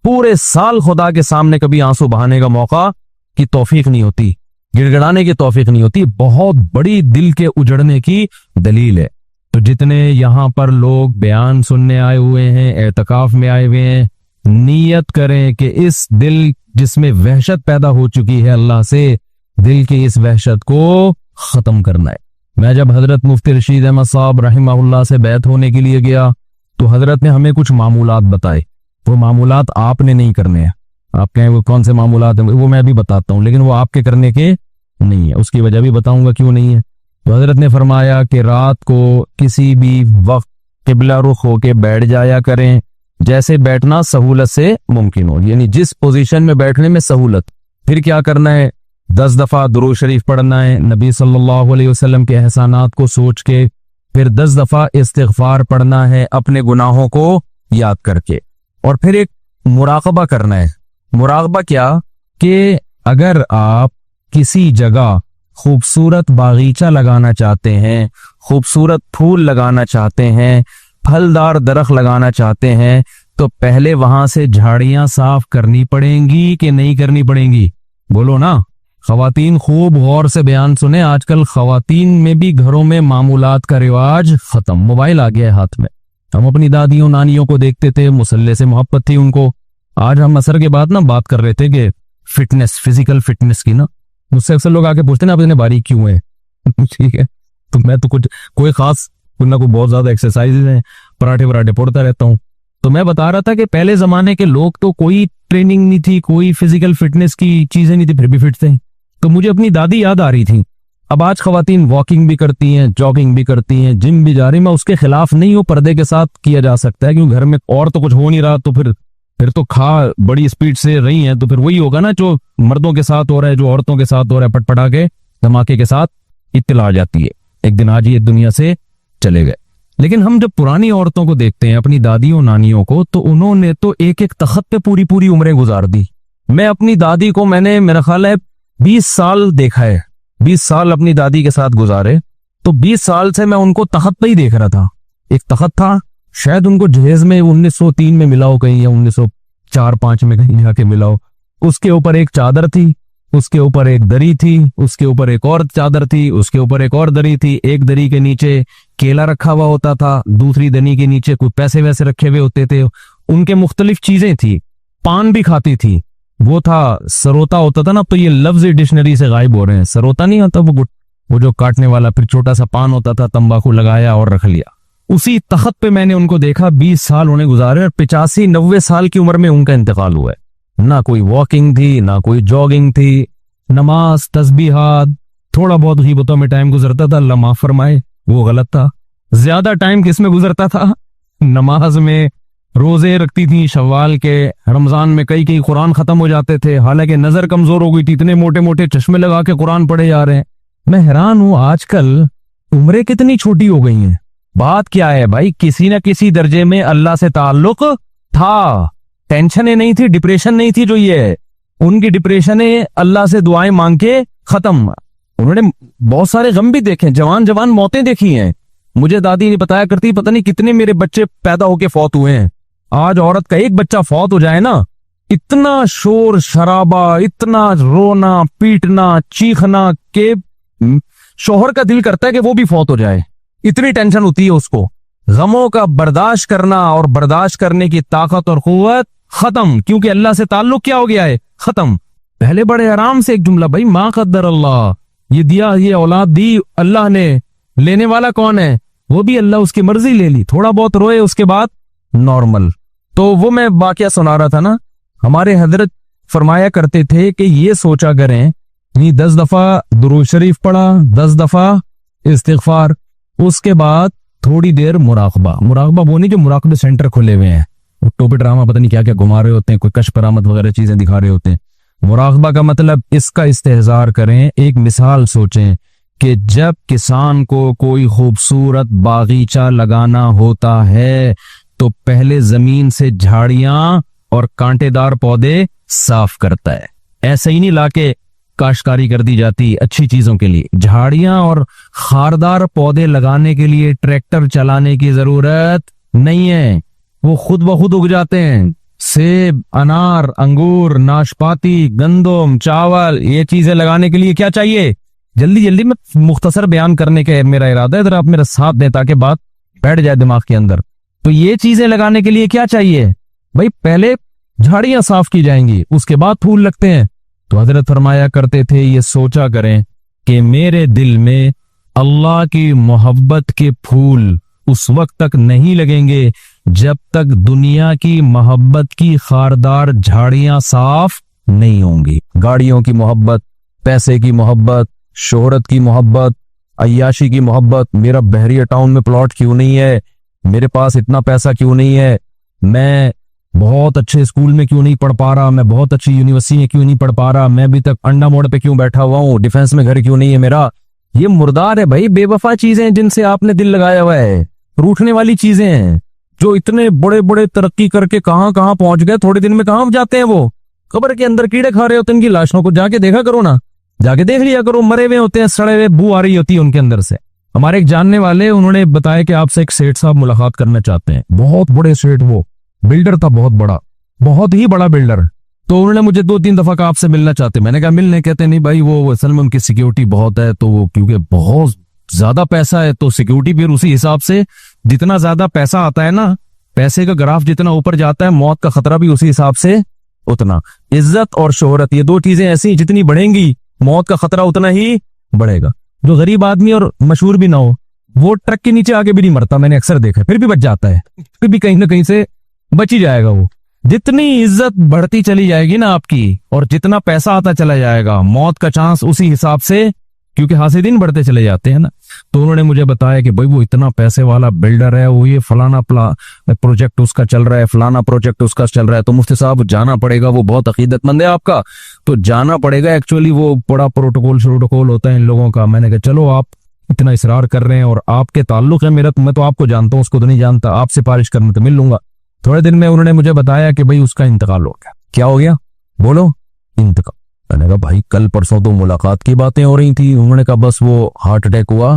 पूरे साल खुदा के सामने कभी आंसू बहाने का मौका की तौफीक नहीं होती, गिड़गिड़ाने की तौफीक नहीं होती। बहुत बड़ी दिल के उजड़ने की दलील है। तो जितने यहाँ पर लोग बयान सुनने आए हुए हैं, एतकाफ में आए हुए हैं, नीयत करें कि इस दिल जिसमें वहशत पैदा हो चुकी है अल्लाह से, दिल की इस वहशत को खत्म करना है। मैं जब हजरत मुफ्ती रशीद अहमद साहब रहमहुल्लाह से बैत होने के लिए गया तो हजरत ने हमें कुछ मामूलात बताए। वो मामूलात आपने नहीं करने हैं। आप कहें वो कौन से मामूलात हैं, वो मैं भी बताता हूँ, लेकिन वो आपके करने के नहीं है। उसकी वजह भी बताऊंगा क्यों नहीं है। तो हजरत ने फरमाया कि रात को किसी भी वक्त किबला रुख होके बैठ जाया करें, जैसे बैठना सहूलत से मुमकिन हो, यानी जिस पोजीशन में बैठने में सहूलत। फिर क्या करना है, 10 दफा दुरूद शरीफ पढ़ना है नबी सल्लल्लाहु अलैहि वसल्लम के एहसानात को सोच के। फिर 10 दफा इस्तिगफार पढ़ना है अपने गुनाहों को याद करके। और फिर एक मुराकबा करना है। मुराकबा क्या कि अगर आप किसी जगह खूबसूरत बागीचा लगाना चाहते हैं, खूबसूरत फूल लगाना चाहते हैं, फलदार दरख्त लगाना चाहते हैं, तो पहले वहां से झाड़ियां साफ करनी पड़ेंगी कि नहीं करनी पड़ेंगी? बोलो ना। खवातीन खूब गौर से बयान सुने। आजकल खवातीन में भी घरों में मामूलात का रिवाज खत्म। मोबाइल आ गया है हाथ में। हम अपनी दादियों नानियों को देखते थे, मुसल्ले से मोहब्बत थी उनको। आज हम असर के बाद ना बात कर रहे थे कि फिटनेस, फिजिकल फिटनेस की ना, मुझसे अक्सर लोग आके पूछते ना आप इतने बारीक क्यों है? ठीक है, तो मैं तो कोई खास कोई बहुत ज्यादा एक्सरसाइज है, पराठे वराठे पड़ता रहता हूँ। तो मैं बता रहा था कि पहले जमाने के लोग तो कोई ट्रेनिंग नहीं थी, कोई फिजिकल फिटनेस की चीजें नहीं थी, फिर भी फिट थे। तो मुझे अपनी दादी याद आ रही थी। अब आज खवातीन वॉकिंग भी करती हैं, जॉगिंग भी करती हैं, जिम भी जा रही। मैं उसके खिलाफ नहीं हूँ, पर्दे के साथ किया जा सकता है, क्योंकि घर में और तो कुछ हो नहीं रहा। तो फिर तो खा बड़ी स्पीड से रही हैं, तो फिर वही होगा ना जो मर्दों के साथ हो रहा है, जो औरतों के साथ हो रहा है, पटपटा के धमाके के साथ इत्तला आ जाती है। एक दिन आज ये दुनिया से चले गए। लेकिन हम जब पुरानी औरतों को देखते हैं, अपनी दादियों नानियों को, तो उन्होंने तो एक एक तख्त पे पूरी पूरी उम्रें गुजार दी। मैं अपनी दादी को मैंने मेरा ख्याल है 20 साल देखा है, 20 साल अपनी दादी के साथ गुजारे। तो 20 साल से मैं उनको तख्त पे ही देख रहा था। एक तख्त था, शायद उनको जहेज में 1903 में मिला हो कहीं, या 1904-05 में कहीं जाके मिला हो। उसके ऊपर एक चादर थी, उसके ऊपर एक दरी थी, उसके ऊपर एक और चादर थी, उसके ऊपर एक और दरी थी। एक दरी के नीचे केला रखा हुआ होता था, दूसरी दरी के नीचे कुछ पैसे वैसे रखे हुए होते थे। उनके मुख्तलिफ चीजें थी। पान भी खाती थी। वो था सरोता होता था ना, तो ये लफ्ज डिक्शनरी से गायब हो रहे हैं। सरोता नहीं आता वो जो काटने वाला, फिर छोटा सा पान होता था, तंबाकू लगाया और रख लिया। उसी तख्त पे मैंने उनको देखा, 20 साल उन्हें गुजारे, और 85-90 साल की उम्र में उनका इंतकाल हुआ है। ना कोई वॉकिंग थी, ना कोई जॉगिंग थी, नमाज, तस्बीहात, थोड़ा बहुत गीबतों में टाइम गुजरता था। अल्लाह माफ फरमाए, वो गलत था। ज्यादा टाइम किस में गुजरता था? नमाज में। रोजे रखती थी शव्वाल के, रमजान में कई कई कुरान खत्म हो जाते थे, हालांकि नजर कमजोर हो गई थी, इतने मोटे मोटे चश्मे लगा के कुरान पढ़े जा रहे हैं। मैं हैरान हूं, आजकल उम्रें कितनी छोटी हो गई हैं। बात क्या है भाई, किसी न किसी दर्जे में अल्लाह से ताल्लुक था। टेंशनें नहीं थी, डिप्रेशन नहीं थी जो ये है। उनकी डिप्रेशनें अल्लाह से दुआएं मांग के खत्म। उन्होंने बहुत सारे गम भी देखे, जवान जवान मौतें देखी हैं। मुझे दादी ने बताया करती, पता नहीं कितने मेरे बच्चे पैदा होके फौत हुए हैं। आज औरत का एक बच्चा फौत हो जाए ना, इतना शोर शराबा, इतना रोना पीटना चीखना के शोहर का दिल करता है कि वो भी फौत हो जाए। इतनी टेंशन होती है उसको। गमों का बर्दाश्त करना और बर्दाश्त करने की ताकत और कुव्वत खत्म, क्योंकि अल्लाह से ताल्लुक क्या हो गया है? खत्म। पहले बड़े आराम से एक जुमला, भाई मा कद्दर अल्लाह, ये दिया, ये औलाद दी अल्लाह ने, लेने वाला कौन है? वो भी अल्लाह, उसकी मर्जी ले ली। थोड़ा बहुत रोए, उसके बाद नॉर्मल। तो वो मैं वाकया सुना रहा था ना, हमारे हजरत फरमाया करते थे कि ये सोचा करें, 10 दफा दुरूद शरीफ पढ़ा, 10 दफा इस्तिगफार, उसके बाद थोड़ी देर मुराकबा। मुराकबा वो नहीं जो मुराकबे सेंटर खुले हुए हैं, वो टोपी ड्रामा पता नहीं क्या क्या घुमा रहे होते हैं, कोई कश परामद वगैरह चीजें दिखा रहे होते हैं। मुराकबा का मतलब इसका इस्तेहजार करें। एक मिसाल सोचें कि जब किसान को कोई खूबसूरत बागीचा लगाना होता है तो पहले जमीन से झाड़ियां और कांटेदार पौधे साफ करता है। ऐसे ही नहीं लाके काश्तकारी कर दी जाती अच्छी चीजों के लिए। झाड़ियां और खारदार पौधे लगाने के लिए ट्रैक्टर चलाने की जरूरत नहीं है, वो खुद ब खुद उग जाते हैं। सेब, अनार, अंगूर, नाशपाती, गंदम, चावल, ये चीजें लगाने के लिए क्या चाहिए? जल्दी जल्दी में मुख्तसर बयान करने का मेरा इरादा है, इधर आप मेरा साथ दें ताकि बात बैठ जाए दिमाग के अंदर। तो ये चीजें लगाने के लिए क्या चाहिए भाई? पहले झाड़ियां साफ की जाएंगी, उसके बाद फूल लगते हैं। तो हजरत फरमाया करते थे, ये सोचा करें कि मेरे दिल में अल्लाह की मोहब्बत के फूल उस वक्त तक नहीं लगेंगे जब तक दुनिया की मोहब्बत की खारदार झाड़ियां साफ नहीं होंगी। गाड़ियों की मोहब्बत, पैसे की मोहब्बत, शोहरत की मोहब्बत, अय्याशी की मोहब्बत, मेरा बहरिया टाउन में प्लॉट क्यों नहीं है, मेरे पास इतना पैसा क्यों नहीं है, मैं बहुत अच्छे स्कूल में क्यों नहीं पढ़ पा रहा, मैं बहुत अच्छी यूनिवर्सिटी में क्यों नहीं पढ़ पा रहा, मैं अभी तक अंडा मोड़ पे क्यों बैठा हुआ हूँ, डिफेंस में घर क्यों नहीं है मेरा। ये मुर्दार है भाई, बेवफा चीजें जिनसे आपने दिल लगाया हुआ है, रूठने वाली चीजें हैं। जो इतने बड़े बड़े तरक्की करके कहां कहां पहुंच गए, थोड़े दिन में कहां जाते हैं वो? कब्र के अंदर कीड़े खा रहे होते हैं, इनकी लाशों को जाके देखा करो ना, जाके देख लिया करो, मरे हुए होते हैं, सड़े हुए, बू आ रही होती है उनके अंदर से। हमारे एक जानने वाले, उन्होंने बताया कि आपसे एक सेठ साहब मुलाकात करना चाहते हैं। बहुत बड़े सेठ, वो बिल्डर था, बहुत बड़ा, बहुत ही बड़ा बिल्डर। तो उन्होंने मुझे 2-3 दफा कहा आपसे मिलना चाहते। मैंने कहा मिलने, कहते नहीं भाई वो असल में उनकी सिक्योरिटी बहुत है, तो वो क्योंकि बहुत ज्यादा पैसा है तो सिक्योरिटी फिर उसी हिसाब से, जितना ज्यादा पैसा आता है ना, पैसे का ग्राफ जितना ऊपर जाता है, मौत का खतरा भी उसी हिसाब से उतना। इज्जत और शोहरत, ये दो चीजें ऐसी जितनी बढ़ेंगी मौत का खतरा उतना ही बढ़ेगा। जो गरीब आदमी और मशहूर भी ना हो, वो ट्रक के नीचे आगे भी नहीं मरता, मैंने अक्सर देखा, फिर भी बच जाता है, फिर भी कहीं ना कहीं से बच ही जाएगा वो। जितनी इज्जत बढ़ती चली जाएगी ना आपकी, और जितना पैसा आता चला जाएगा, मौत का चांस उसी हिसाब से, क्योंकि हासिदीन बढ़ते चले जाते हैं ना। तो उन्होंने मुझे बताया कि भाई वो इतना पैसे वाला बिल्डर है, वो ये फलाना प्रोजेक्ट उसका चल रहा है, फलाना प्रोजेक्ट उसका चल रहा है, तो मुफ्ती साहब जाना पड़ेगा, वो बहुत अकीदतमंद है आपका, तो जाना पड़ेगा। एक्चुअली वो बड़ा प्रोटोकॉल होता है इन लोगों का। मैंने कहा चलो, आप इतना इसरार कर रहे हैं और आपके ताल्लुक है मेरा, तो मैं तो आपको जानता हूँ, उसको तो नहीं जानता, आप सिफारिश करने तो मिल लूंगा। थोड़े दिन में उन्होंने मुझे बताया कि भाई उसका इंतकाल हो गया। क्या हो गया? बोलो। इंतकाल। मैंने कहा भाई कल परसों तो मुलाकात की बातें हो रही थी। उन्होंने कहा बस वो हार्ट अटैक हुआ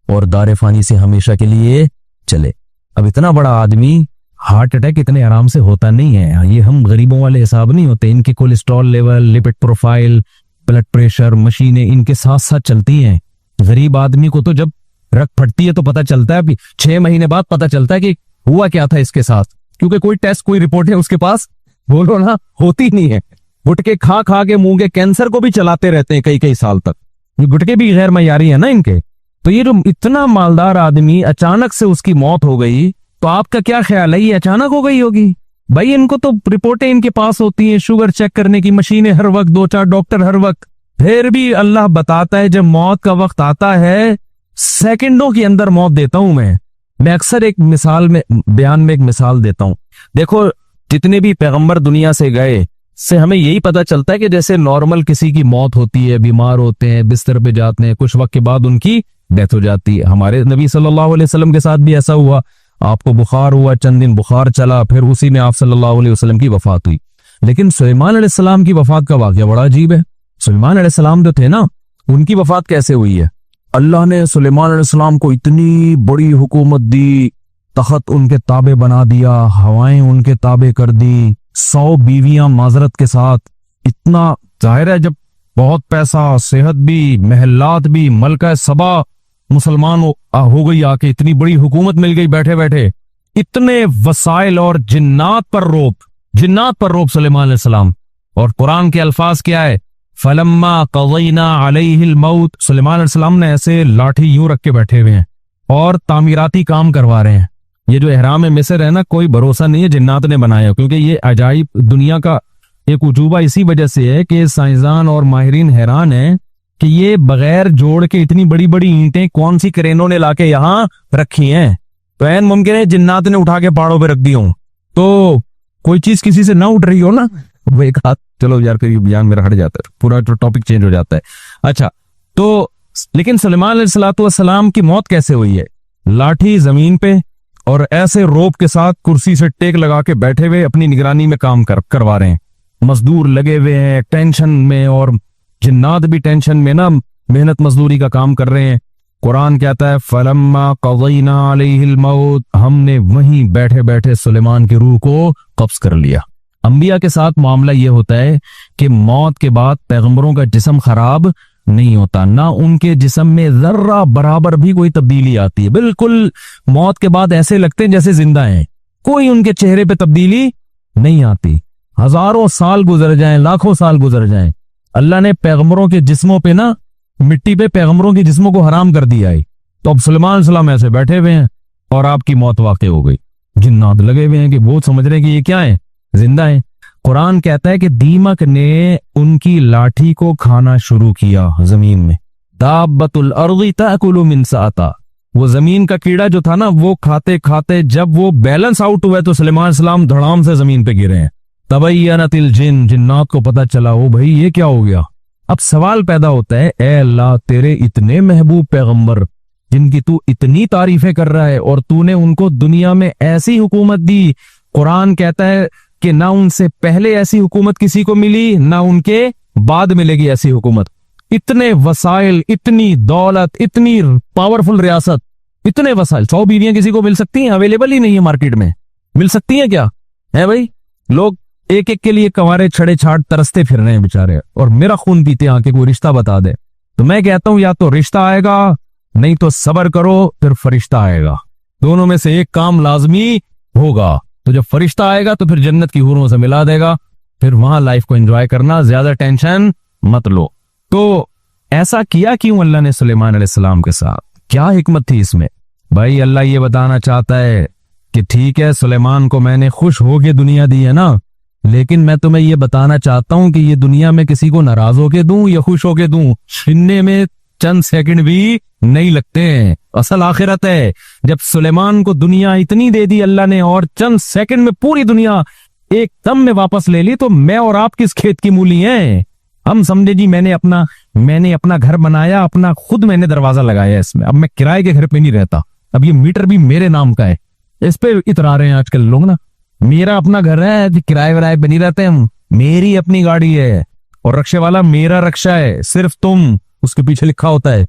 और दारे फानी से हमेशा के लिए चले। अब इतना बड़ा आदमी, हार्ट अटैक इतने आराम से होता नहीं है, ये हम गरीबों वाले हिसाब नहीं होते। इनके cholesterol level, lipid profile, blood pressure, मशीनें इनके साथ साथ चलती हैं। गरीब आदमी को तो जब रग फटती है तो पता चलता है, 6 महीने बाद पता चलता है कि हुआ क्या था इसके साथ, क्योंकि कोई टेस्ट, कोई रिपोर्ट है उसके पास, बोलो ना, होती नहीं है। गुटके खा खा के मुंह के कैंसर को भी चलाते रहते हैं कई कई साल तक। ये गुटके भी गैर मयारी है ना इनके। तो ये जो इतना मालदार आदमी, अचानक से उसकी मौत हो गई, तो आपका क्या ख्याल है, ये अचानक हो गई होगी? भाई इनको तो रिपोर्टें इनके पास होती हैं, शुगर चेक करने की मशीनें हर वक्त, 2-4 डॉक्टर हर वक्त। फिर भी अल्लाह बताता है जब मौत का वक्त आता है, सेकंडों के अंदर मौत देता हूं मैं अक्सर एक मिसाल में, बयान में एक मिसाल देता हूं। देखो, जितने भी पैगंबर दुनिया से गए, से हमें यही पता चलता है कि जैसे नॉर्मल किसी की मौत होती है, बीमार होते हैं, बिस्तर पे जाते हैं, कुछ वक्त के बाद उनकी डेथ हो जाती है। हमारे नबी सल्लल्लाहु अलैहि वसल्लम के साथ भी ऐसा हुआ। आपको बुखार हुआ, चंद दिन बुखार चला, फिर उसी में आप सल्लल्लाहु अलैहि वसल्लम की वफात हुई। लेकिन सुलेमान अलैहिस्सलाम की वफात का वाकया बड़ा अजीब है। सुलेमान अलैहिस्सलाम जो थे ना, उनकी वफात कैसे हुई है? अल्लाह ने सुलेमान अलैहिस्सलाम को इतनी बड़ी हुकूमत दी, तख्त उनके ताबे बना दिया, हवाएं उनके ताबे कर दी, 100 बीवियां माजरत के साथ। इतना जाहिर है जब बहुत पैसा, सेहत भी, महलात भी, मलका सबा मुसलमान हो गई आके, इतनी बड़ी हुकूमत मिल गई बैठे बैठे, इतने वसाइल और जिन्नात पर रोब सुलेमान अलैहिस्सलाम। और कुरान के अल्फाज क्या है? फलम्मा क़ज़यना अलैहिल मौत। सुलेमान अलैहिस्सलाम ने ऐसे लाठी यूं रख के बैठे हुए हैं और तामीराती काम करवा रहे हैं। ये जो एहराम मिस्र है ना, कोई भरोसा नहीं है जिन्नात ने बनाया, क्योंकि ये अजाइब दुनिया का एक उजूबा इसी वजह से है कि साइंसदान और माहिरीन हैरान है कि ये बगैर जोड़ के इतनी बड़ी बड़ी ईंटें कौन सी क्रेनों ने लाके यहाँ रखी हैं। तो ऐन मुमकिन है जिन्नात ने उठा के पहाड़ों पे रख दी हो। तो कोई चीज किसी से ना उठ रही हो ना, वो एक हाथ, चलो यार फिर बयान मेरा हट जाता है, पूरा टॉपिक चेंज हो जाता है। अच्छा, तो लेकिन सुलेमान अलैहिस्सलाम की मौत कैसे हुई है? लाठी जमीन पे और ऐसे रोप के साथ कुर्सी से टेक लगा के बैठे हुए अपनी निगरानी में काम करवा रहे हैं। मजदूर लगे हुए हैं टेंशन में, और जिन्नात भी टेंशन में ना, मेहनत मजदूरी का काम कर रहे हैं। कुरान कहता है फलम्मा क़ज़यना अलैहिल मौत, हमने वहीं बैठे बैठे सुलेमान की रूह को कब्ज कर लिया। अंबिया के साथ मामला ये होता है कि मौत के बाद पैगंबरों का जिस्म खराब नहीं होता, ना उनके जिस्म में जर्रा बराबर भी कोई तब्दीली आती है। बिल्कुल मौत के बाद ऐसे लगते हैं जैसे जिंदा हैं, कोई उनके चेहरे पे तब्दीली नहीं आती। हजारों साल गुजर जाएं, लाखों साल गुजर जाएं, अल्लाह ने पैगंबरों के जिस्मों पे ना, मिट्टी पे पैगंबरों के जिस्मों को हराम कर दिया है। तो अब सुलेमान सलाम ऐसे बैठे हुए हैं और आपकी मौत वाक़ई हो गई। जिन्नात लगे हुए हैं कि वो समझ रहे हैं कि ये क्या है, जिंदा है। कुरान कहता है कि दीमक ने उनकी लाठी को खाना शुरू किया जमीन में। दाब्बतुल अर्दी ताकुलु मिन साता, वो जमीन का कीड़ा जो था ना, वो खाते खाते जब वो बैलेंस आउट हुआ तो सुलेमान सलाम धड़ाम से जमीन पे गिरे हैं। तबय्यनतिल जिन, जिन्नात को पता चला ओ भाई ये क्या हो गया। अब सवाल पैदा होता है, ए अल्लाह तेरे इतने महबूब पैगंबर जिनकी तू इतनी तारीफें कर रहा है और तूने उनको दुनिया में ऐसी हुकूमत दी, कुरान कहता है कि ना उनसे पहले ऐसी हुकूमत किसी को मिली ना उनके बाद मिलेगी ऐसी हुकूमत। इतने वसाइल, इतनी दौलत, इतनी पावरफुल रियासत, इतने वसाइल, 100 बीवियां किसी को मिल सकती हैं? अवेलेबल ही नहीं है मार्केट में। मिल सकती हैं क्या? है भाई, लोग एक एक के लिए कंवारे छड़े छाट तरसते फिर रहे हैं बेचारे, और मेरा खून पीते आके कोई रिश्ता बता दे। तो मैं कहता हूं या तो रिश्ता आएगा, नहीं तो सबर करो फिर फरिश्ता आएगा। दोनों में से एक काम लाजमी होगा। तो जब फरिश्ता आएगा तो फिर जन्नत की हूरों से मिला देगा, फिर वहां लाइफ को एंजॉय करना, ज्यादा टेंशन मत लो। तो ऐसा किया क्यों अल्लाह ने सुलेमान अलैहिस्सलाम के साथ? क्या हिकमत थी इसमें? भाई अल्लाह ये बताना चाहता है कि ठीक है सुलेमान को मैंने खुश होके दुनिया दी है ना, लेकिन मैं तुम्हें ये बताना चाहता हूं कि ये दुनिया में किसी को नाराज होके दूं या खुश होके दूं, छीनने में चंद सेकंड भी नहीं लगते हैं। असल आखिरत है, जब सुलेमान को दुनिया इतनी दे दी अल्लाह ने और चंद सेकंड में पूरी दुनिया एक दम में वापस ले ली, तो मैं और आप किस खेत की मूली हैं? हम समझे जी मैंने अपना घर बनाया, अपना खुद मैंने दरवाजा लगाया इसमें, अब मैं किराए के घर पे नहीं रहता, अब ये मीटर भी मेरे नाम का है। इस पे इतरा रहे हैं आजकल लोग ना, मेरा अपना घर है, किराए विराए पे नहीं रहते हम, मेरी अपनी गाड़ी है और रक्षे वाला मेरा रक्षा है, सिर्फ तुम। उसके पीछे लिखा होता है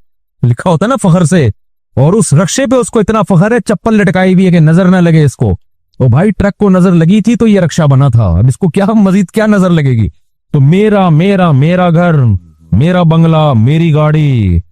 ना फखर से, और उस रक्षे पे उसको इतना फखर है, चप्पल लटकाई हुई है कि नजर ना लगे इसको। तो भाई ट्रक को नजर लगी थी तो ये रक्षा बना था, अब इसको क्या मजीद क्या नजर लगेगी? तो मेरा मेरा मेरा घर, मेरा बंगला, मेरी गाड़ी,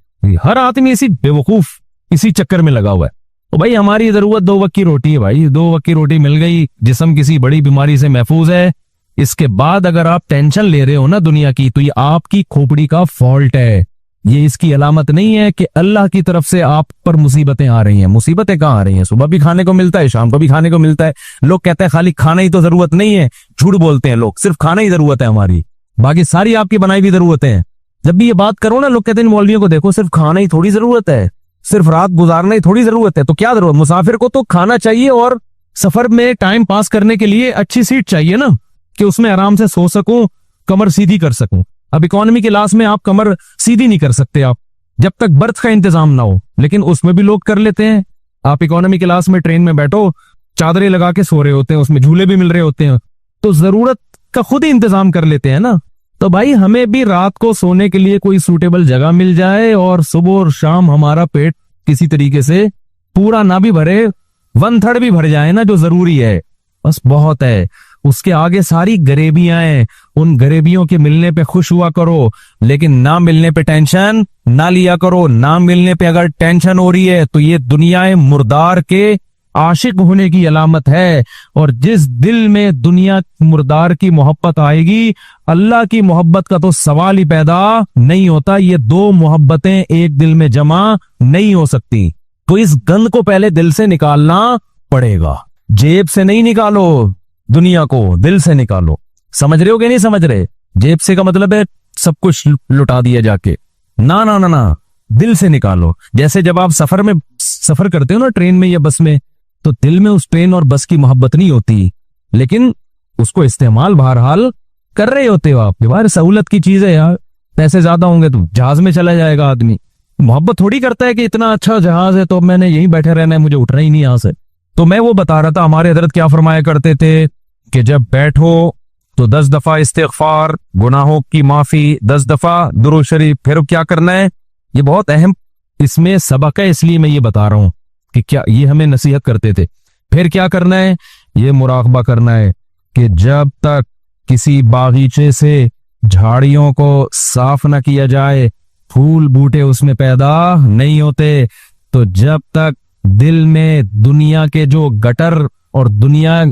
हर आदमी इसी बेवकूफ इसी चक्कर में लगा हुआ है। तो भाई हमारी जरूरत 2 वक्त की रोटी है भाई, 2 वक्त की रोटी मिल गई, जिस्म किसी बड़ी बीमारी से महफूज है। इसके बाद अगर आप टेंशन ले रहे हो ना दुनिया की, तो ये आपकी खोपड़ी का फॉल्ट है, ये इसकी अलामत नहीं है कि अल्लाह की तरफ से आप पर मुसीबतें आ रही हैं। मुसीबतें कहाँ आ रही हैं? सुबह भी खाने को मिलता है, शाम को भी खाने को मिलता है। लोग कहते हैं खाली खाना ही तो जरूरत नहीं है, झूठ बोलते हैं लोग, सिर्फ खाना ही जरूरत है हमारी, बाकी सारी आपकी बनाई हुई जरूरतें हैं। जब भी ये बात करो ना, लोग कहते हैं मौलवियों को देखो, सिर्फ खाना ही थोड़ी जरूरत है, सिर्फ रात गुजारना ही थोड़ी जरूरत है। तो क्या जरूरत? मुसाफिर को तो खाना चाहिए और सफर में टाइम पास करने के लिए अच्छी सीट चाहिए ना, कि उसमें आराम से सो सकूं, कमर सीधी कर सकूं। अब इकोनॉमी क्लास में आप कमर सीधी नहीं कर सकते आप, जब तक बर्थ का इंतजाम ना हो, लेकिन उसमें भी लोग कर लेते हैं। आप इकोनॉमी क्लास में ट्रेन में बैठो, चादरें लगा के सो रहे होते हैं, उसमें झूले भी मिल रहे होते हैं, तो जरूरत का खुद ही इंतजाम कर लेते हैं ना। तो भाई हमें भी रात को सोने के लिए कोई सूटेबल जगह मिल जाए और सुबह और शाम हमारा पेट किसी तरीके से पूरा ना भी भरे, 1/3 भी भर जाए ना, जो जरूरी है, बस बहुत है। उसके आगे सारी गरीबियां हैं, उन गरीबियों के मिलने पे खुश हुआ करो, लेकिन ना मिलने पे टेंशन ना लिया करो। ना मिलने पे अगर टेंशन हो रही है तो ये दुनिया मुर्दार के आशिक होने की अलामत है, और जिस दिल में दुनिया मुर्दार की मोहब्बत आएगी, अल्लाह की मोहब्बत का तो सवाल ही पैदा नहीं होता। ये 2 मोहब्बतें एक दिल में जमा नहीं हो सकती। तो इस गंद को पहले दिल से निकालना पड़ेगा, जेब से नहीं निकालो, दुनिया को दिल से निकालो। समझ रहे हो कि नहीं समझ रहे? जेब से का मतलब है सब कुछ लुटा दिया जाके, ना ना ना ना, दिल से निकालो। जैसे जब आप सफर करते हो ना ट्रेन में या बस में, तो दिल में उस ट्रेन और बस की मोहब्बत नहीं होती, लेकिन उसको इस्तेमाल बहरहाल कर रहे होते हो आप। यार सहूलत की चीज है यार, पैसे ज्यादा होंगे तो जहाज में चला जाएगा आदमी, मोहब्बत थोड़ी करता है कि इतना अच्छा जहाज है तो मैंने यहीं बैठे रहना है, मुझे उठना ही नहीं यहां से। तो मैं वो बता रहा था, हमारे हजरत क्या फरमाया करते थे कि जब बैठो तो 10 दफा इस्तिगफार, गुनाहों की माफी, 10 दफा दुरूद शरीफ, फिर क्या करना है? ये बहुत अहम इसमें सबक है, इसलिए मैं ये बता रहा हूं कि क्या ये हमें नसीहत करते थे। फिर क्या करना है? ये मुराकबा करना है कि जब तक किसी बागीचे से झाड़ियों को साफ न किया जाए, फूल बूटे उसमें पैदा नहीं होते। तो जब तक दिल में दुनिया के जो गटर और दुनिया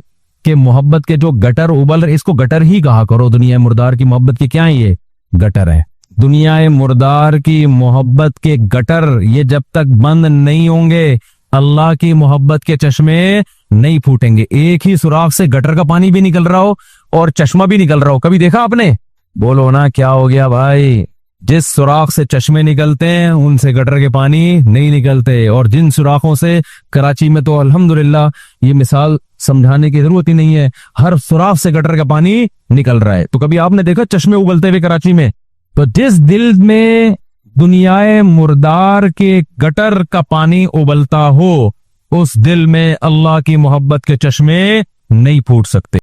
के मोहब्बत के जो गटर उबल रहे, इसको गटर ही कहा करो, दुनिया मुर्दार की मोहब्बत की क्या ये गटर है। दुनिया मुर्दार की मोहब्बत के गटर ये जब तक बंद नहीं होंगे, अल्लाह की मोहब्बत के चश्मे नहीं फूटेंगे। एक ही सुराख से गटर का पानी भी निकल रहा हो और चश्मा भी निकल रहा हो, कभी देखा आपने? बोलो ना क्या हो गया भाई। जिस सुराख से चश्मे निकलते हैं उनसे गटर के पानी नहीं निकलते, और जिन सुराखों से, कराची में तो अल्हम्दुलिल्लाह ये मिसाल समझाने की जरूरत ही नहीं है, हर सुराख से गटर का पानी निकल रहा है। तो कभी आपने देखा चश्मे उबलते हुए कराची में? तो जिस दिल में दुनियाए मुर्दार के गटर का पानी उबलता हो, उस दिल में अल्लाह की मोहब्बत के चश्मे नहीं फूट सकते।